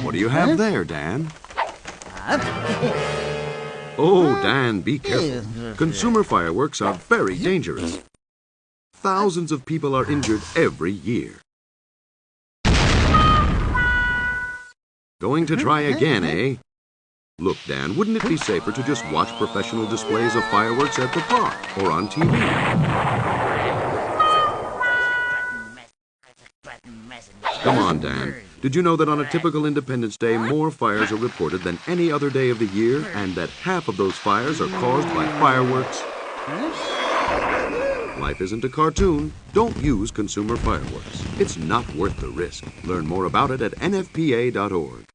What do you have there, Dan? Oh, Dan, be careful. Consumer fireworks are very dangerous. Thousands of people are injured every year. Going to try again, eh? Look, Dan, wouldn't it be safer to just watch professional displays of fireworks at the park or on TV? Come on, Dan. Did you know that on a typical Independence Day, more fires are reported than any other day of the year, and that half of those fires are caused by fireworks? Life isn't a cartoon. Don't use consumer fireworks. It's not worth the risk. Learn more about it at nfpa.org.